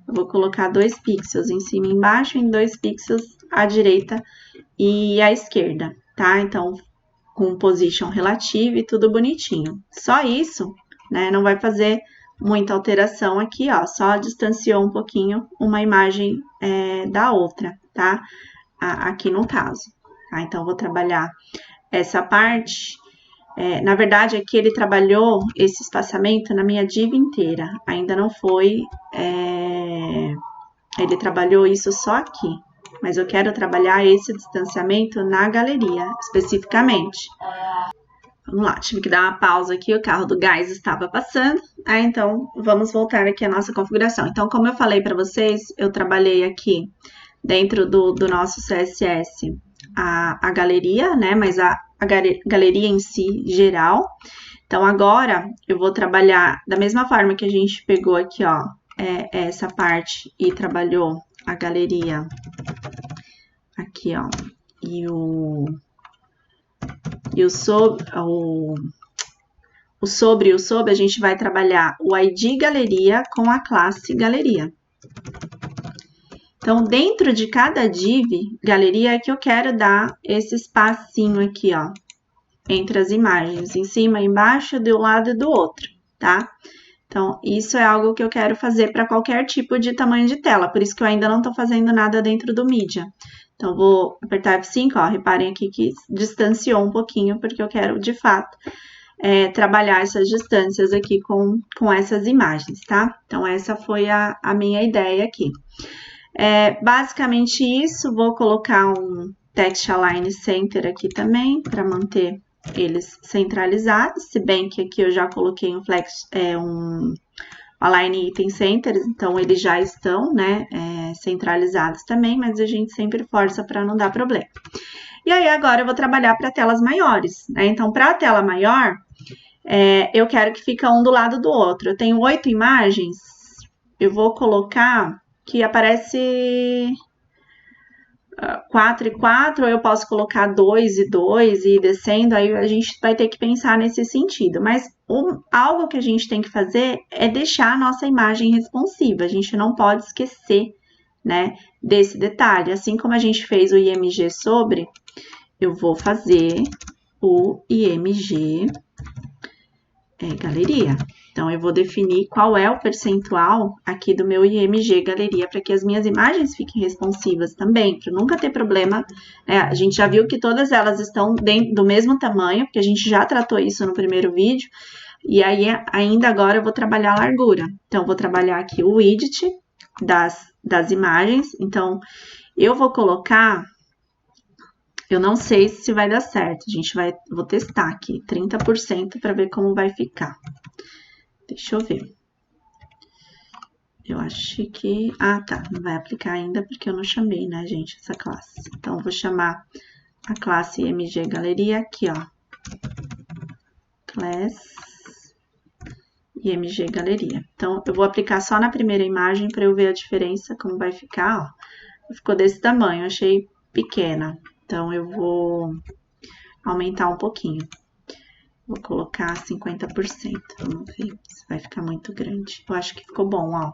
Eu vou colocar 2 pixels em cima e embaixo e 2 pixels à direita e à esquerda, tá? Então, com position relativa e tudo bonitinho. Só isso, né? Não vai fazer muita alteração aqui, ó. Só distanciou um pouquinho uma imagem da outra, tá? Aqui no caso, tá? Então, vou trabalhar essa parte. Na verdade, aqui ele trabalhou esse espaçamento na minha div inteira. Ainda não foi... ele trabalhou isso só aqui. Mas eu quero trabalhar esse distanciamento na galeria, especificamente. Vamos lá, tive que dar uma pausa aqui, o carro do gás estava passando. Então, vamos voltar aqui à nossa configuração. Então, como eu falei para vocês, eu trabalhei aqui dentro do nosso CSS a galeria, né? Mas a galeria em si, geral. Então, agora, eu vou trabalhar da mesma forma que a gente pegou aqui, ó, essa parte e trabalhou a galeria aqui, ó, e o sobre, a gente vai trabalhar o ID galeria com a classe galeria. Então, dentro de cada div galeria é que eu quero dar esse espacinho aqui, ó, entre as imagens, em cima, embaixo, de um lado e do outro, tá? Então, isso é algo que eu quero fazer para qualquer tipo de tamanho de tela, por isso que eu ainda não estou fazendo nada dentro do Media. Então, vou apertar F5, ó, reparem aqui que distanciou um pouquinho, porque eu quero, de fato, trabalhar essas distâncias aqui com essas imagens, tá? Então, essa foi a minha ideia aqui. Basicamente isso, vou colocar um Text Align Center aqui também, para manter eles centralizados, se bem que aqui eu já coloquei um Align Item Centers, então eles já estão, né, centralizados também, mas a gente sempre força para não dar problema. E aí, agora eu vou trabalhar para telas maiores, né? Então, para a tela maior, eu quero que fique um do lado do outro. Eu tenho 8 imagens, eu vou colocar que aparece 4 e 4, ou eu posso colocar 2 e 2 e ir descendo, aí a gente vai ter que pensar nesse sentido. Mas algo que a gente tem que fazer é deixar a nossa imagem responsiva, a gente não pode esquecer, né, desse detalhe. Assim como a gente fez o IMG sobre, eu vou fazer o IMG galeria. Então, eu vou definir qual é o percentual aqui do meu IMG galeria para que as minhas imagens fiquem responsivas também, para nunca ter problema. A gente já viu que todas elas estão do mesmo tamanho, porque a gente já tratou isso no primeiro vídeo. E aí, ainda agora, eu vou trabalhar a largura. Então, eu vou trabalhar aqui o widget das imagens. Então, eu vou colocar... Eu não sei se vai dar certo, vou testar aqui, 30% para ver como vai ficar. Deixa eu ver. Eu acho que... Ah, tá, não vai aplicar ainda porque eu não chamei, né, gente, essa classe. Então, eu vou chamar a classe IMG Galeria aqui, ó. Class IMG Galeria. Então, eu vou aplicar só na primeira imagem para eu ver a diferença, como vai ficar, ó. Ficou desse tamanho, achei pequena. Então, eu vou aumentar um pouquinho. Vou colocar 50%. Vamos ver se vai ficar muito grande. Eu acho que ficou bom, ó.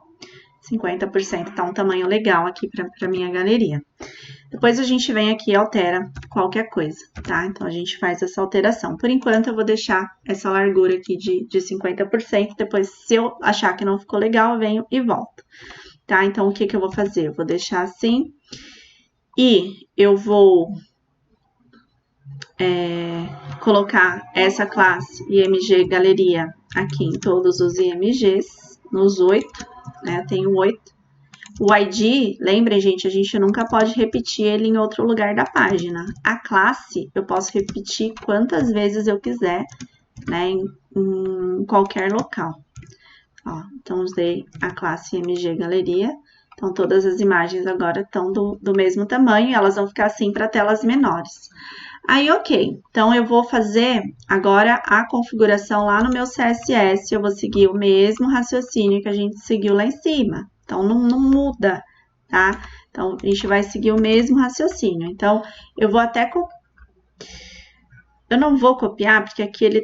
50% tá um tamanho legal aqui pra minha galeria. Depois a gente vem aqui e altera qualquer coisa, tá? Então, a gente faz essa alteração. Por enquanto, eu vou deixar essa largura aqui de 50%. Depois, se eu achar que não ficou legal, eu venho e volto, tá? Então, o que eu vou fazer? Eu vou deixar assim. E eu vou colocar essa classe IMG Galeria aqui em todos os IMGs, nos 8, né? Eu tenho 8. O ID, lembrem, gente, a gente nunca pode repetir ele em outro lugar da página. A classe, eu posso repetir quantas vezes eu quiser, né? Em qualquer local. Ó, então, usei a classe IMG Galeria. Então, todas as imagens agora estão do mesmo tamanho, e elas vão ficar assim para telas menores. Aí, ok. Então, eu vou fazer agora a configuração lá no meu CSS. Eu vou seguir o mesmo raciocínio que a gente seguiu lá em cima. Então, não muda, tá? Então, a gente vai seguir o mesmo raciocínio. Então, eu vou até... Eu não vou copiar, porque aqui ele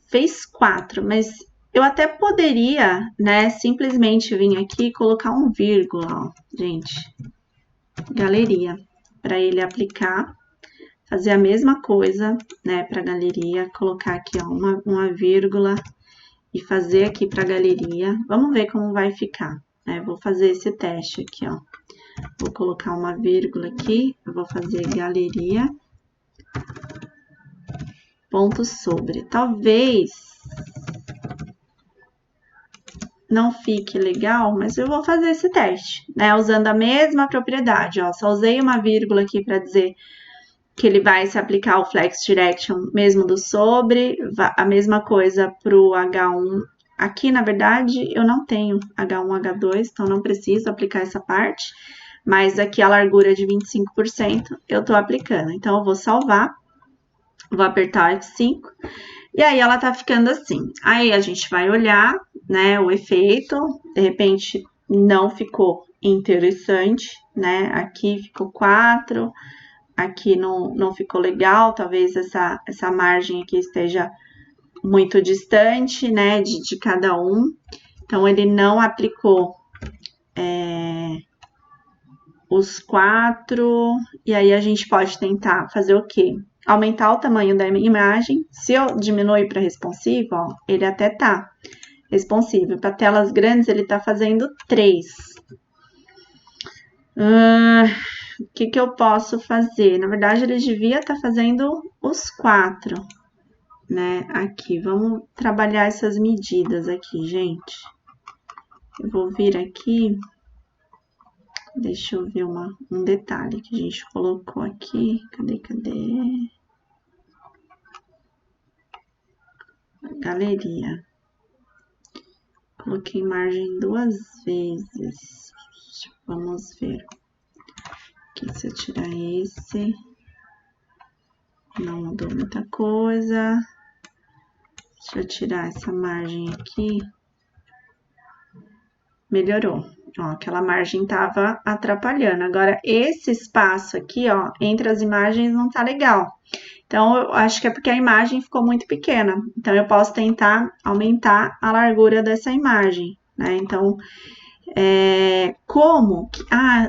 fez 4, mas... Eu até poderia, né, simplesmente vir aqui e colocar um vírgula, ó, gente, galeria, para ele aplicar, fazer a mesma coisa, né, para galeria, colocar aqui, ó, uma vírgula e fazer aqui para galeria. Vamos ver como vai ficar, né, vou fazer esse teste aqui, ó, vou colocar uma vírgula aqui, eu vou fazer galeria, ponto sobre, talvez... não fique legal, mas eu vou fazer esse teste, né? Usando a mesma propriedade, ó. Só usei uma vírgula aqui para dizer que ele vai se aplicar ao Flex Direction mesmo do sobre, a mesma coisa para o H1. Aqui, na verdade, eu não tenho H1, H2, então não preciso aplicar essa parte, mas aqui a largura de 25% eu tô aplicando. Então, eu vou salvar, vou apertar F5, e aí ela tá ficando assim. Aí a gente vai olhar, né, o efeito, de repente não ficou interessante, né, aqui ficou 4, aqui não ficou legal, talvez essa margem aqui esteja muito distante, né, de cada um, então ele não aplicou os 4, e aí a gente pode tentar fazer o quê? Aumentar o tamanho da imagem. Se eu diminuir para responsivo, ó, ele até tá responsivo. Para telas grandes, ele tá fazendo 3. O que eu posso fazer? Na verdade, ele devia estar fazendo os 4, né? Aqui, vamos trabalhar essas medidas aqui, gente. Eu vou vir aqui... Deixa eu ver um detalhe que a gente colocou aqui. Cadê? Galeria. Coloquei margem 2 vezes. Vamos ver. Aqui, se eu tirar esse, não mudou muita coisa. Deixa eu tirar essa margem aqui. Melhorou. Ó, aquela margem tava atrapalhando. Agora, esse espaço aqui, ó, entre as imagens não tá legal. Então, eu acho que é porque a imagem ficou muito pequena. Então, eu posso tentar aumentar a largura dessa imagem, né? Então, como?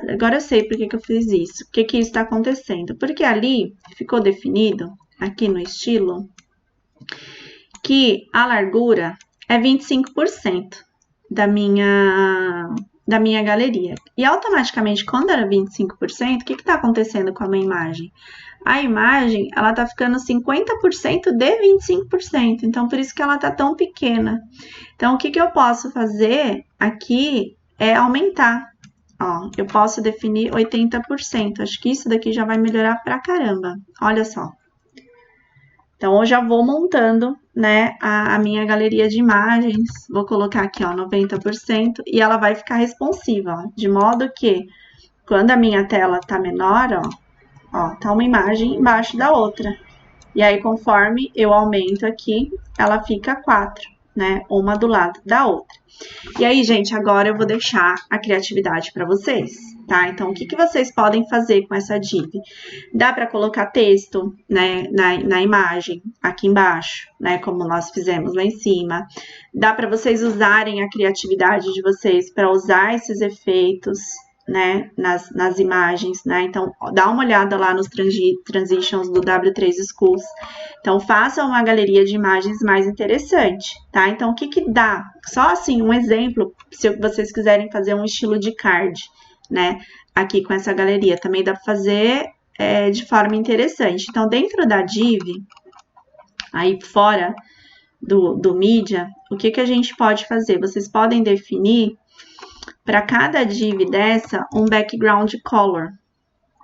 Agora eu sei por que eu fiz isso. Por que isso tá acontecendo? Porque ali ficou definido, aqui no estilo, que a largura é 25% da minha galeria. E automaticamente, quando era 25%, o que tá acontecendo com a minha imagem? A imagem, ela tá ficando 50% de 25%. Então, por isso que ela tá tão pequena. Então, o que eu posso fazer aqui é aumentar. Ó, eu posso definir 80%. Acho que isso daqui já vai melhorar pra caramba. Olha só. Então, eu já vou montando, né, a minha galeria de imagens. Vou colocar aqui, ó, 90%. E ela vai ficar responsiva, ó. De modo que, quando a minha tela tá menor, ó, tá uma imagem embaixo da outra. E aí, conforme eu aumento aqui, ela fica 4. né? Uma do lado da outra. E aí, gente, agora eu vou deixar a criatividade para vocês, tá? Então, o que vocês podem fazer com essa div? Dá para colocar texto, né, na imagem, aqui embaixo, né, como nós fizemos lá em cima. Dá para vocês usarem a criatividade de vocês para usar esses efeitos, né, nas imagens, né? Então, dá uma olhada lá nos transitions do W3 Schools. Então, faça uma galeria de imagens mais interessante, tá? Então, o que dá? Só assim, um exemplo, se vocês quiserem fazer um estilo de card, né? Aqui com essa galeria, também dá para fazer de forma interessante. Então, dentro da div, aí fora do mídia, o que a gente pode fazer? Vocês podem definir para cada div dessa um background color,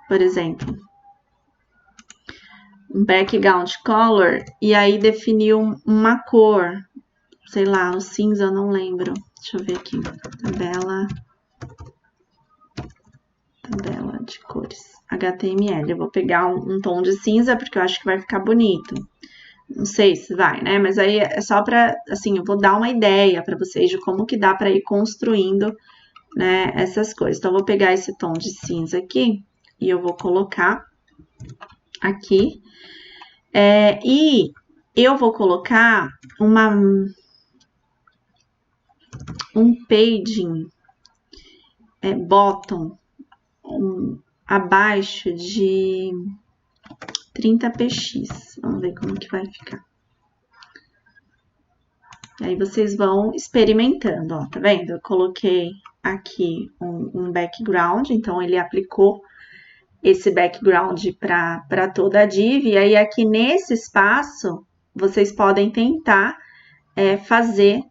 por exemplo. Um background color, e aí definir uma cor, sei lá, o cinza eu não lembro. Deixa eu ver aqui, tabela de cores, HTML. Eu vou pegar um tom de cinza, porque eu acho que vai ficar bonito. Não sei se vai, né? Mas aí é só para, assim, eu vou dar uma ideia para vocês de como que dá para ir construindo, né, essas coisas. Então, eu vou pegar esse tom de cinza aqui e eu vou colocar aqui. E eu vou colocar um paging bottom abaixo de 30px. Vamos ver como que vai ficar. Aí vocês vão experimentando, ó, tá vendo? Eu coloquei aqui um background, então ele aplicou esse background para toda a div, e aí aqui nesse espaço, vocês podem tentar fazer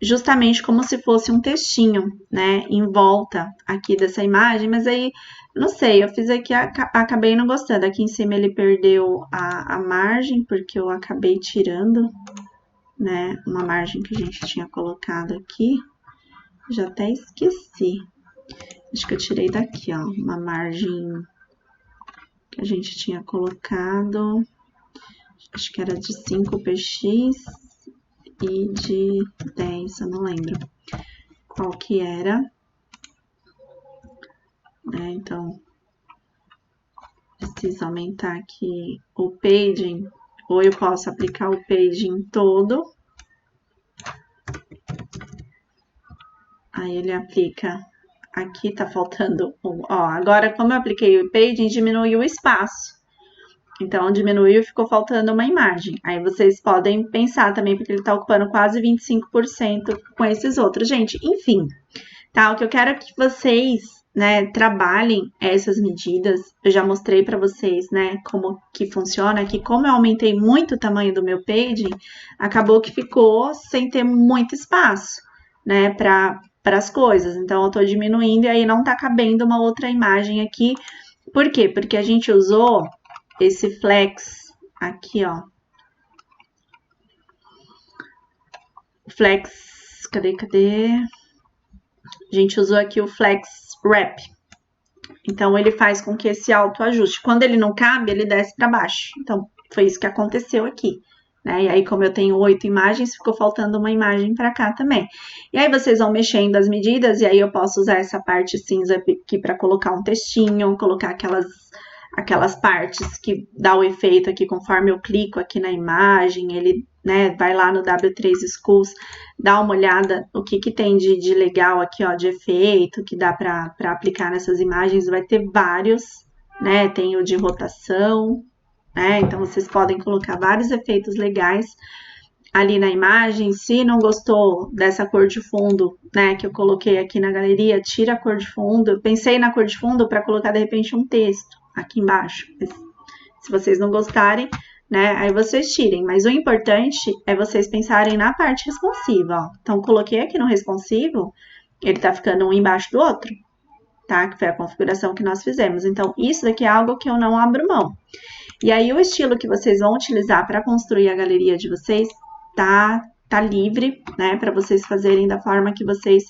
justamente como se fosse um textinho, né, em volta aqui dessa imagem, mas aí, não sei, eu fiz aqui, acabei não gostando. Aqui em cima ele perdeu a margem, porque eu acabei tirando, né, uma margem que a gente tinha colocado aqui, já até esqueci. Acho que eu tirei daqui, ó, uma margem que a gente tinha colocado, acho que era de 5px e de 10, eu não lembro qual que era. Então, preciso aumentar aqui o paging, ou eu posso aplicar o paging todo. Aí ele aplica, aqui tá faltando, ó, agora como eu apliquei o paging, diminuiu o espaço. Então, diminuiu e ficou faltando uma imagem. Aí vocês podem pensar também, porque ele tá ocupando quase 25% com esses outros. Gente, enfim, tá? O que eu quero é que vocês, né, trabalhem essas medidas. Eu já mostrei para vocês, né, como que funciona, que como eu aumentei muito o tamanho do meu paging, acabou que ficou sem ter muito espaço, né, para as coisas. Então, eu tô diminuindo e aí não tá cabendo uma outra imagem aqui. Por quê? Porque a gente usou esse flex aqui, ó. Flex, cadê? A gente usou aqui o flex wrap. Então, ele faz com que esse autoajuste, quando ele não cabe, ele desce para baixo. Então, foi isso que aconteceu aqui, né? E aí, como eu tenho 8 imagens, ficou faltando uma imagem para cá também. E aí, vocês vão mexendo as medidas, e aí eu posso usar essa parte cinza aqui para colocar um textinho, colocar aquelas partes que dá o efeito aqui, conforme eu clico aqui na imagem, ele, né, vai lá no W3 Schools, dá uma olhada o que tem de legal aqui, ó, de efeito, que dá para aplicar nessas imagens, vai ter vários, né, tem o de rotação, né, então vocês podem colocar vários efeitos legais ali na imagem. Se não gostou dessa cor de fundo, né, que eu coloquei aqui na galeria, tira a cor de fundo. Eu pensei na cor de fundo para colocar, de repente, um texto aqui embaixo. Se vocês não gostarem, né, aí vocês tirem. Mas o importante é vocês pensarem na parte responsiva, ó. Então, coloquei aqui no responsivo, ele tá ficando um embaixo do outro, tá? Que foi a configuração que nós fizemos. Então, isso daqui é algo que eu não abro mão. E aí, o estilo que vocês vão utilizar para construir a galeria de vocês tá livre, né, para vocês fazerem da forma que vocês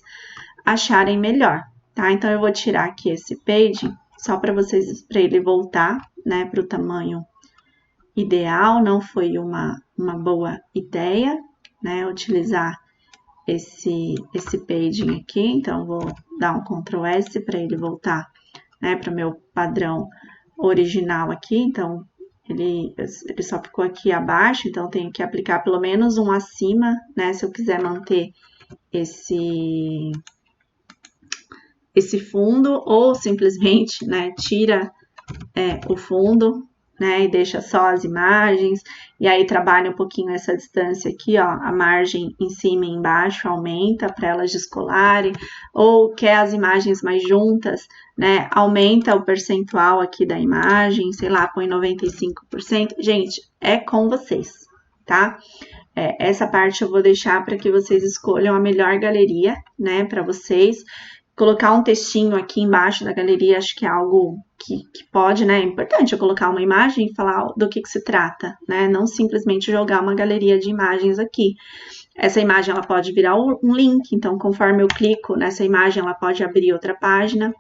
acharem melhor, tá? Então, eu vou tirar aqui esse page, só para ele voltar, né, para o tamanho ideal, não foi uma boa ideia, né, utilizar esse paging aqui. Então, vou dar um Ctrl S para ele voltar, né, para o meu padrão original aqui. Então, ele só ficou aqui abaixo, então tenho que aplicar pelo menos um acima, né, se eu quiser manter esse fundo, ou simplesmente, né, tira o fundo, né, e deixa só as imagens, e aí trabalha um pouquinho essa distância aqui, ó, a margem em cima e embaixo aumenta para elas descolarem, ou quer as imagens mais juntas, né, aumenta o percentual aqui da imagem, sei lá, põe 95%, gente, é com vocês, tá? Essa parte eu vou deixar para que vocês escolham a melhor galeria, né, para vocês. Colocar um textinho aqui embaixo da galeria, acho que é algo que pode, né? É importante eu colocar uma imagem e falar do que se trata, né? Não simplesmente jogar uma galeria de imagens aqui. Essa imagem, ela pode virar um link, então, conforme eu clico nessa imagem, ela pode abrir outra página.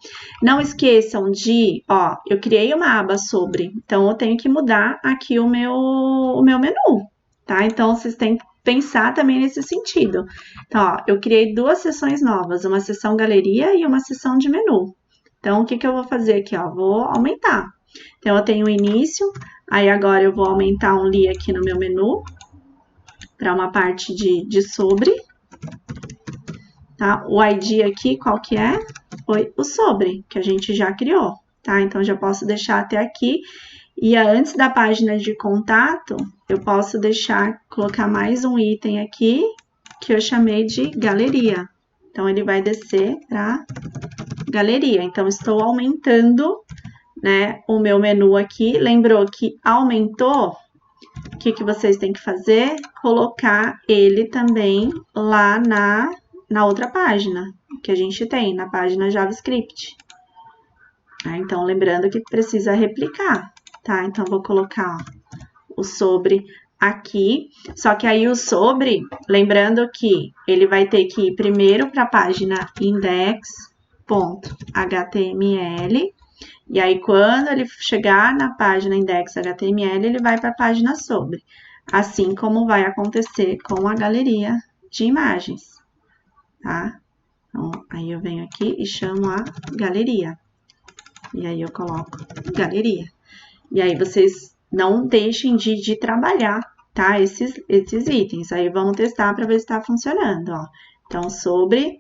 Não esqueçam de, ó, eu criei uma aba sobre, então eu tenho que mudar aqui o meu menu, tá? Então, vocês têm que pensar também nesse sentido. Então, ó, eu criei duas seções novas, uma seção galeria e uma seção de menu. Então, o que eu vou fazer aqui, ó? Vou aumentar. Então, eu tenho o início, aí agora eu vou aumentar um li aqui no meu menu, para uma parte de sobre, tá? O ID aqui, qual que é? Foi o sobre, que a gente já criou, tá? Então, já posso deixar até aqui. E antes da página de contato, eu posso colocar mais um item aqui, que eu chamei de galeria. Então, ele vai descer para galeria. Então, estou aumentando, né, o meu menu aqui. Lembrou que aumentou? O que vocês têm que fazer? Colocar ele também lá na outra página que a gente tem, na página JavaScript. Então, lembrando que precisa replicar, tá? Então, vou colocar o sobre aqui, só que aí o sobre, lembrando que ele vai ter que ir primeiro para a página index.html, e aí quando ele chegar na página index.html, ele vai para a página sobre, assim como vai acontecer com a galeria de imagens, tá? Então, aí eu venho aqui e chamo a galeria, e aí eu coloco galeria. E aí vocês não deixem de trabalhar, tá? Esses itens. Aí vamos testar para ver se está funcionando, ó. Então, sobre,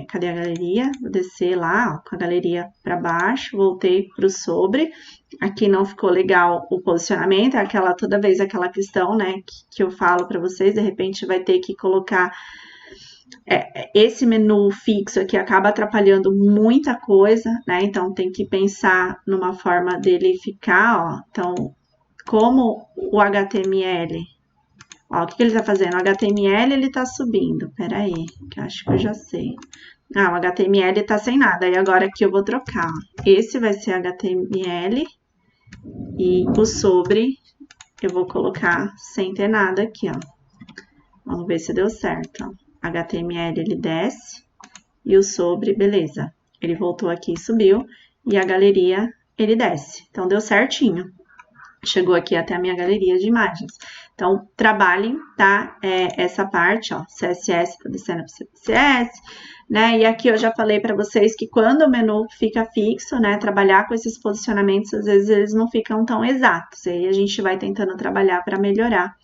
cadê a galeria? Vou descer lá, ó, com a galeria para baixo, voltei para o sobre. Aqui não ficou legal o posicionamento, é toda vez aquela questão, né, que eu falo para vocês, de repente vai ter que colocar esse menu fixo aqui acaba atrapalhando muita coisa, né? Então, tem que pensar numa forma dele ficar, ó. Então, como o HTML, ó, o que ele tá fazendo? O HTML, ele tá subindo. Pera aí, que eu acho que eu já sei. Ah, o HTML tá sem nada. E agora aqui eu vou trocar. Esse vai ser HTML e o sobre eu vou colocar sem ter nada aqui, ó. Vamos ver se deu certo, ó. HTML ele desce e o sobre, beleza. Ele voltou aqui e subiu e a galeria ele desce. Então, deu certinho. Chegou aqui até a minha galeria de imagens. Então, trabalhem, tá? Essa parte, ó, CSS tá descendo para CSS, né? E aqui eu já falei para vocês que quando o menu fica fixo, né? Trabalhar com esses posicionamentos, às vezes eles não ficam tão exatos. E aí a gente vai tentando trabalhar para melhorar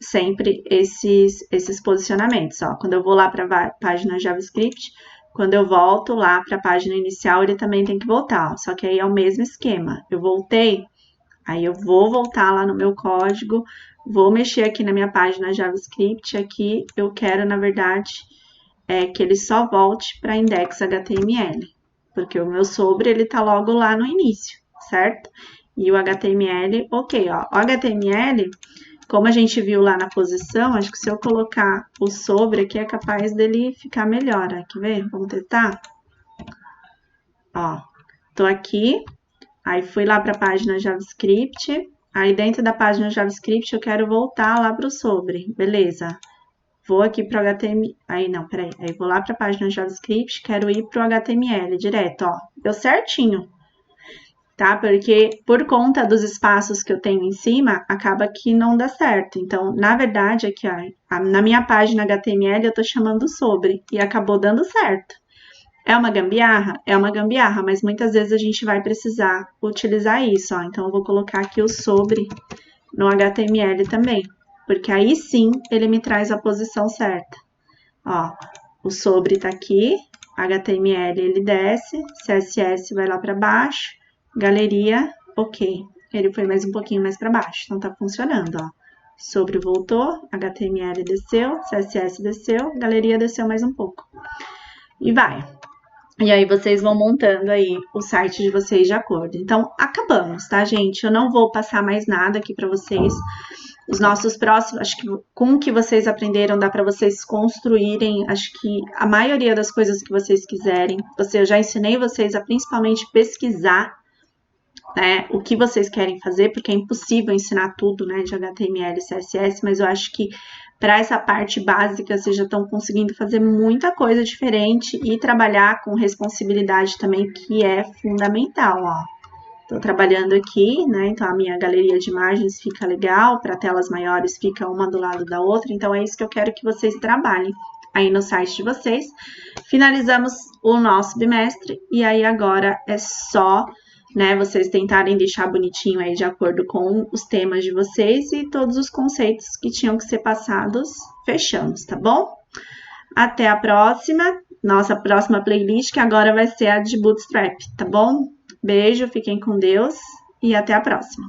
sempre esses posicionamentos, ó. Quando eu vou lá para a página JavaScript, quando eu volto lá para a página inicial, ele também tem que voltar, ó. Só que aí é o mesmo esquema. Eu voltei, aí eu vou voltar lá no meu código, vou mexer aqui na minha página JavaScript, aqui eu quero, na verdade, que ele só volte para index.html, porque o meu sobre, ele tá logo lá no início, certo? E o HTML, ok, ó, o HTML... Como a gente viu lá na posição, acho que se eu colocar o sobre aqui, é capaz dele ficar melhor. Ó, quer ver? Vamos tentar? Ó, tô aqui, aí fui lá para a página JavaScript, aí dentro da página JavaScript eu quero voltar lá para o sobre, beleza. Vou aqui para o HTML, aí não, peraí, aí vou lá para a página JavaScript, quero ir para o HTML direto, ó, deu certinho. tá? Porque por conta dos espaços que eu tenho em cima, acaba que não dá certo. Então, na verdade, aqui, ó, na minha página HTML eu tô chamando sobre e acabou dando certo. É uma gambiarra? É uma gambiarra, mas muitas vezes a gente vai precisar utilizar isso, ó. Então, eu vou colocar aqui o sobre no HTML também, porque aí sim ele me traz a posição certa. Ó, o sobre tá aqui, HTML ele desce, CSS vai lá para baixo, galeria, ok. Ele foi mais um pouquinho mais para baixo, então tá funcionando, ó. Sobre voltou, HTML desceu, CSS desceu, galeria desceu mais um pouco. E vai. E aí vocês vão montando aí o site de vocês de acordo. Então, acabamos, tá, gente? Eu não vou passar mais nada aqui para vocês. Os nossos próximos, acho que com o que vocês aprenderam, dá para vocês construírem, acho que a maioria das coisas que vocês quiserem. Eu já ensinei vocês a principalmente pesquisar, né, o que vocês querem fazer, porque é impossível ensinar tudo, né, de HTML e CSS, mas eu acho que para essa parte básica vocês já estão conseguindo fazer muita coisa diferente e trabalhar com responsabilidade também, que é fundamental, ó. Estou trabalhando aqui, né? Então a minha galeria de imagens fica legal, para telas maiores fica uma do lado da outra, então é isso que eu quero que vocês trabalhem aí no site de vocês. Finalizamos o nosso bimestre e aí agora é só, né, vocês tentarem deixar bonitinho aí de acordo com os temas de vocês e todos os conceitos que tinham que ser passados, fechamos, tá bom? Até a próxima, nossa próxima playlist, que agora vai ser a de Bootstrap, tá bom? Beijo, fiquem com Deus e até a próxima.